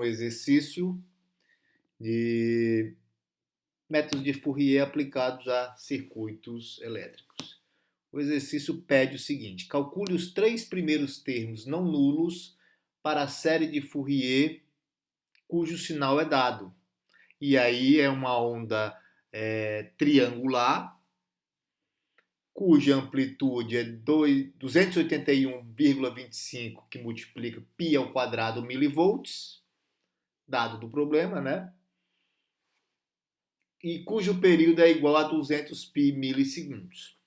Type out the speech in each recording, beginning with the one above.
um exercício de métodos de Fourier aplicados a circuitos elétricos. O exercício pede o seguinte: calcule os 3 primeiros termos não nulos para a série de Fourier cujo sinal é dado. E aí é uma onda triangular, cuja amplitude é 281,25, que multiplica π ao quadrado milivolts, dado do problema, né? E cujo período é igual a 200 π milissegundos.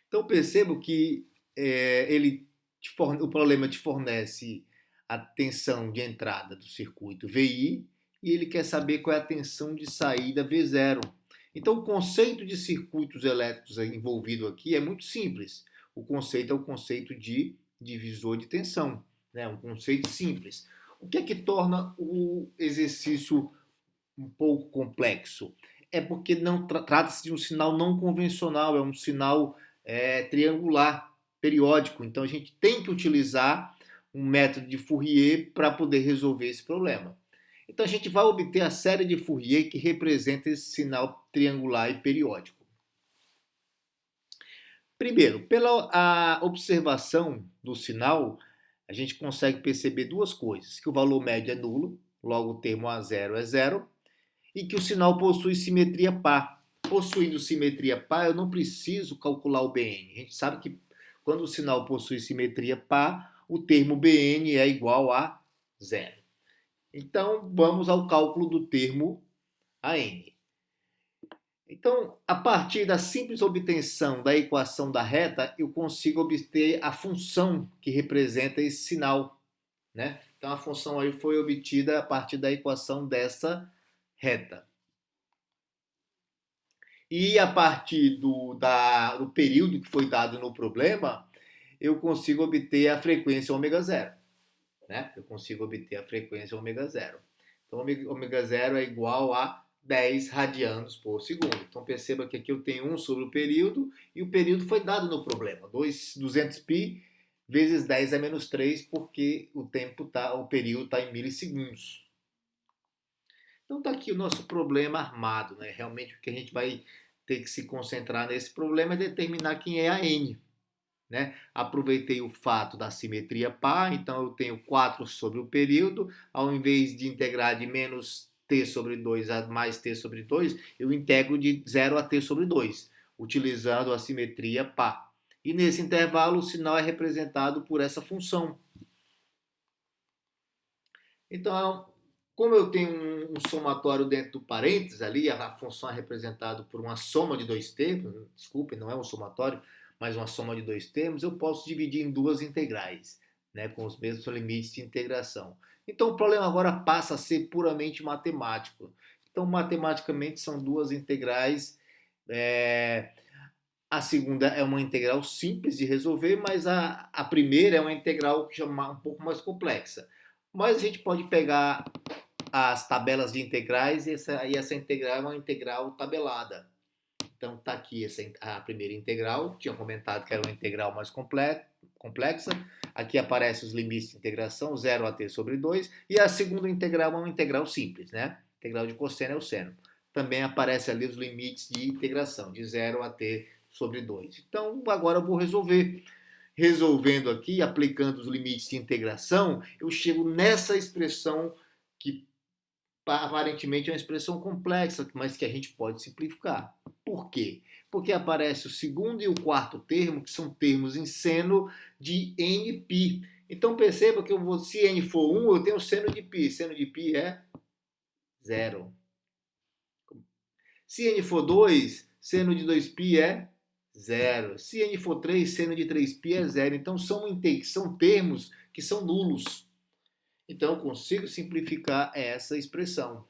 Então percebo que o problema te fornece a tensão de entrada do circuito VI e ele quer saber qual é a tensão de saída V0. Então o conceito de circuitos elétricos envolvido aqui é muito simples. O conceito é o conceito de divisor de tensão, né? Um conceito simples. O que é que torna o exercício um pouco complexo? É porque não trata-se de um sinal não convencional, é um sinal triangular, periódico. Então a gente tem que utilizar um método de Fourier para poder resolver esse problema. Então a gente vai obter a série de Fourier que representa esse sinal triangular e periódico. Primeiro, pela a observação do sinal, a gente consegue perceber duas coisas: que o valor médio é nulo, logo o termo A0 é zero, e que o sinal possui simetria par. Possuindo simetria par, eu não preciso calcular o Bn. A gente sabe que quando o sinal possui simetria par, o termo Bn é igual a zero. Então, vamos ao cálculo do termo An. Então, a partir da simples obtenção da equação da reta, eu consigo obter a função que representa esse sinal, né? Então, a função aí foi obtida a partir da equação dessa reta. E a partir do período que foi dado no problema, eu consigo obter a frequência ômega zero. Né? Eu consigo obter a frequência ômega zero. Então, ômega zero é igual a 10 radianos por segundo. Então, perceba que aqui eu tenho 1 sobre o período, e o período foi dado no problema. 200 π vezes 10 a menos 3, porque o período está em milissegundos. Então está aqui o nosso problema armado, né? Realmente o que a gente vai ter que se concentrar nesse problema é determinar quem é a N. Né? Aproveitei o fato da simetria par, então eu tenho 4 sobre o período, ao invés de integrar de menos t sobre 2 a mais t sobre 2, eu integro de 0 a t sobre 2, utilizando a simetria par. E nesse intervalo o sinal é representado por essa função. Então, como eu tenho um somatório dentro do parênteses ali, a função é representada por uma soma de dois termos, desculpe, não é um somatório, mas uma soma de dois termos, eu posso dividir em duas integrais, né, com os mesmos limites de integração. Então o problema agora passa a ser puramente matemático. Então, matematicamente, são duas integrais. A segunda é uma integral simples de resolver, mas a primeira é uma integral um pouco mais complexa. Mas a gente pode pegar as tabelas de integrais e essa integral é uma integral tabelada. Então está aqui a primeira integral, tinha comentado que era uma integral mais complexa. Aqui aparecem os limites de integração, 0 a t sobre 2. E a segunda integral é uma integral simples, né? Integral de cosseno é o seno. Também aparecem ali os limites de integração, de 0 a t sobre 2. Então agora eu vou resolver. Resolvendo aqui, aplicando os limites de integração, eu chego nessa expressão que aparentemente é uma expressão complexa, mas que a gente pode simplificar. Por quê? Porque aparece o segundo e o quarto termo, que são termos em seno de nπ. Então perceba que se n for 1, eu tenho seno de π. Seno de π é 0. Se n for 2, seno de 2π é 0. Se n for 3, seno de 3π é 0. Então são termos que são nulos. Então eu consigo simplificar essa expressão.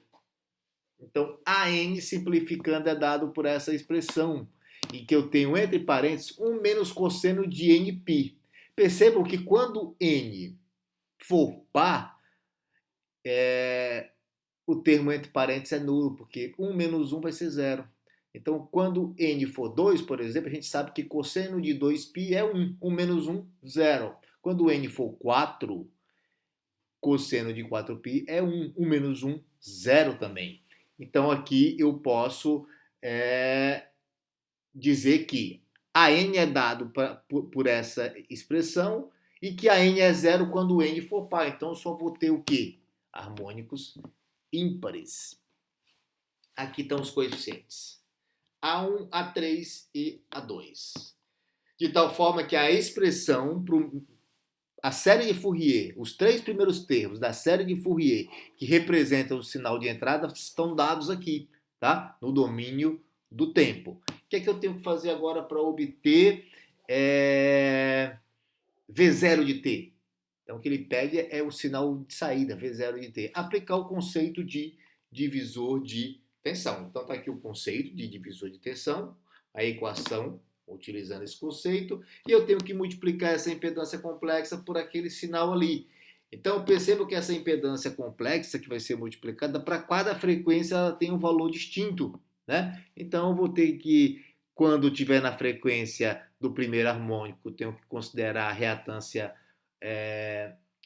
Então An simplificando é dado por essa expressão, em que eu tenho entre parênteses 1 menos cosseno de nπ. Percebam que quando n for par, o termo entre parênteses é nulo, porque 1 menos 1 vai ser 0. Então, quando n for 2, por exemplo, a gente sabe que cosseno de 2π é 1. 1 menos 1, 0. Quando n for 4, Cosseno de 4π é 1. 1 menos 1, 0 também. Então, aqui eu posso dizer que a n é dado por essa expressão e que a n é 0 quando o n for par. Então, eu só vou ter o quê? Harmônicos ímpares. Aqui estão os coeficientes. A1, A3 e A2. De tal forma que a expressão, a série de Fourier, os 3 primeiros termos da série de Fourier que representam o sinal de entrada estão dados aqui, tá? No domínio do tempo. O que é que eu tenho que fazer agora para obter V0 de t? Então, o que ele pede é o sinal de saída, V0 de t. Aplicar o conceito de divisor de tensão. Então, está aqui o conceito de divisor de tensão, a equação, utilizando esse conceito, e eu tenho que multiplicar essa impedância complexa por aquele sinal ali. Então, perceba que essa impedância complexa que vai ser multiplicada, para cada frequência ela tem um valor distinto, né? Então, eu vou ter que, quando estiver na frequência do primeiro harmônico, tenho que considerar a reatância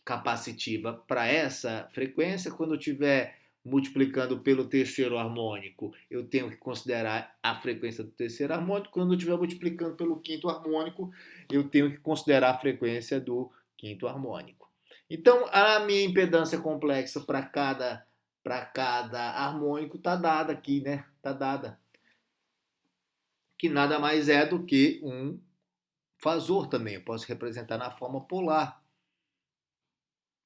capacitiva para essa frequência. Quando eu estiver multiplicando pelo terceiro harmônico, eu tenho que considerar a frequência do terceiro harmônico. Quando eu estiver multiplicando pelo quinto harmônico, eu tenho que considerar a frequência do quinto harmônico. Então, a minha impedância complexa para cada harmônico está dada aqui, né? Está dada. Que nada mais é do que um fasor também. Eu posso representar na forma polar.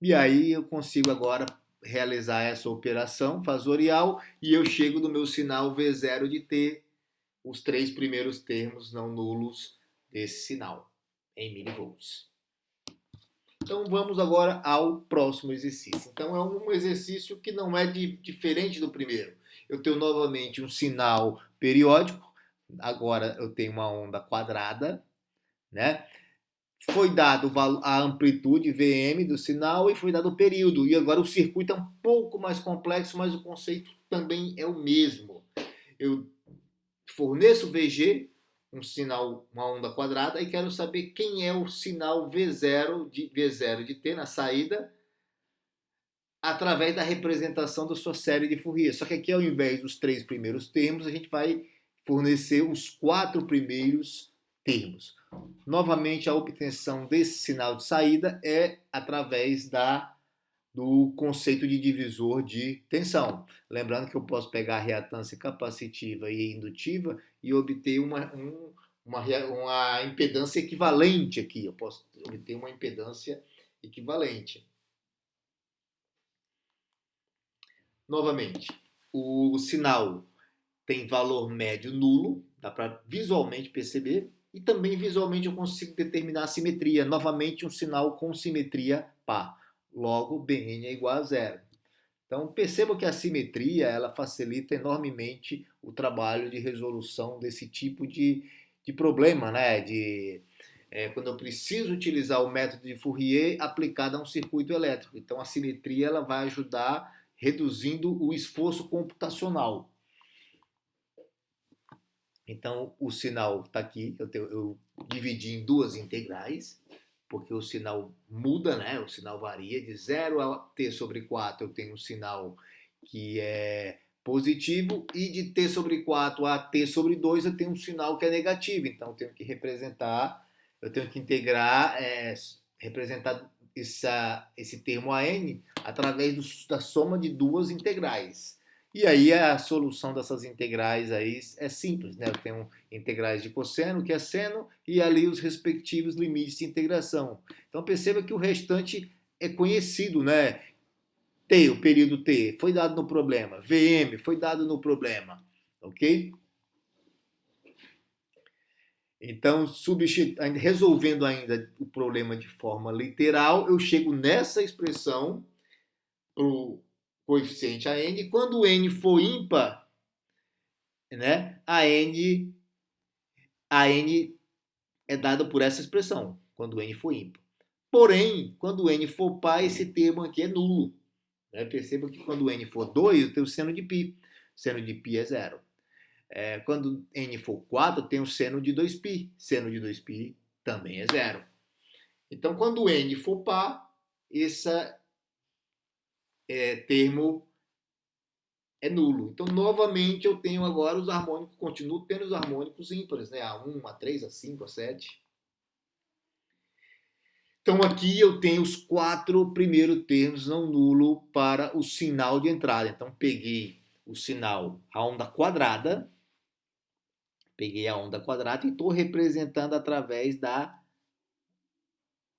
E aí eu consigo agora realizar essa operação fasorial e eu chego no meu sinal V0 de t, os 3 primeiros termos não nulos desse sinal, em milivolts. Então vamos agora ao próximo exercício. Então é um exercício que não é diferente do primeiro. Eu tenho novamente um sinal periódico, agora eu tenho uma onda quadrada, né? Foi dado a amplitude Vm do sinal e foi dado o período. E agora o circuito é um pouco mais complexo, mas o conceito também é o mesmo. Eu forneço Vg, um sinal, uma onda quadrada, e quero saber quem é o sinal V0 de t na saída através da representação da sua série de Fourier. Só que aqui, ao invés dos 3 primeiros termos, a gente vai fornecer os 4 primeiros termos. Novamente, a obtenção desse sinal de saída é através do conceito de divisor de tensão. Lembrando que eu posso pegar a reatância capacitiva e indutiva e obter uma impedância equivalente aqui. Eu posso obter uma impedância equivalente. Novamente, o sinal tem valor médio nulo, dá para visualmente perceber, e também visualmente eu consigo determinar a simetria. Novamente, um sinal com simetria par. Logo, Bn é igual a zero. Então, perceba que a simetria ela facilita enormemente o trabalho de resolução desse tipo de problema, né? Quando eu preciso utilizar o método de Fourier aplicado a um circuito elétrico. Então, a simetria ela vai ajudar reduzindo o esforço computacional. Então, o sinal está aqui, eu dividi em 2 integrais, porque o sinal muda, né? O sinal varia de 0 a t sobre 4, eu tenho um sinal que é positivo, e de t sobre 4 a t sobre 2 eu tenho um sinal que é negativo. Então, eu tenho que representar, eu tenho que integrar, representar esse termo AN através da soma de 2 integrais. E aí a solução dessas integrais aí é simples, né? Eu tenho integrais de cosseno, que é seno, e ali os respectivos limites de integração. Então perceba que o restante é conhecido, né? T, o período T, foi dado no problema. Vm, foi dado no problema. Ok? Então, resolvendo ainda o problema de forma literal, eu chego nessa expressão para o coeficiente a n. Quando o n for ímpar, né, a n é dada por essa expressão, quando o n for ímpar. Porém, quando o n for par, esse termo aqui é nulo. Né? Perceba que quando o n for 2, eu tenho o seno de π. Seno de π é zero. Quando n for 4, eu tenho o seno de 2π. Seno de 2π também é zero. Então, quando o n for par, termo é nulo. Então, novamente, eu tenho agora os harmônicos, continuo tendo os harmônicos ímpares, né? A1, A3, A5, A7. Então, aqui eu tenho os 4 primeiros termos não nulo para o sinal de entrada. Então, peguei o sinal, a onda quadrada, peguei a onda quadrada e estou representando através da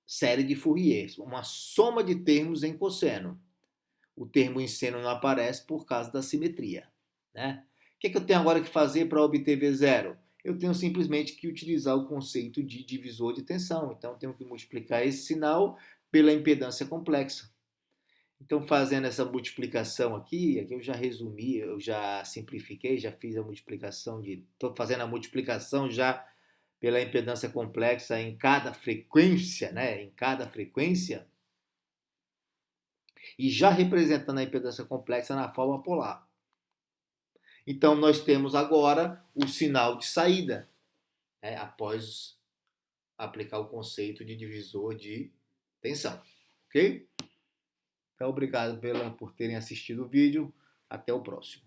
série de Fourier, uma soma de termos em cosseno. O termo em seno não aparece por causa da simetria, né? O que eu tenho agora que fazer para obter V0? Eu tenho simplesmente que utilizar o conceito de divisor de tensão. Então, eu tenho que multiplicar esse sinal pela impedância complexa. Então, fazendo essa multiplicação aqui eu já resumi, eu já simplifiquei, já fiz a multiplicação estou fazendo a multiplicação já pela impedância complexa em cada frequência, né? Em cada frequência, e já representando a impedância complexa na forma polar. Então, nós temos agora o sinal de saída, né? Após aplicar o conceito de divisor de tensão, ok? Então, obrigado por terem assistido o vídeo. Até o próximo.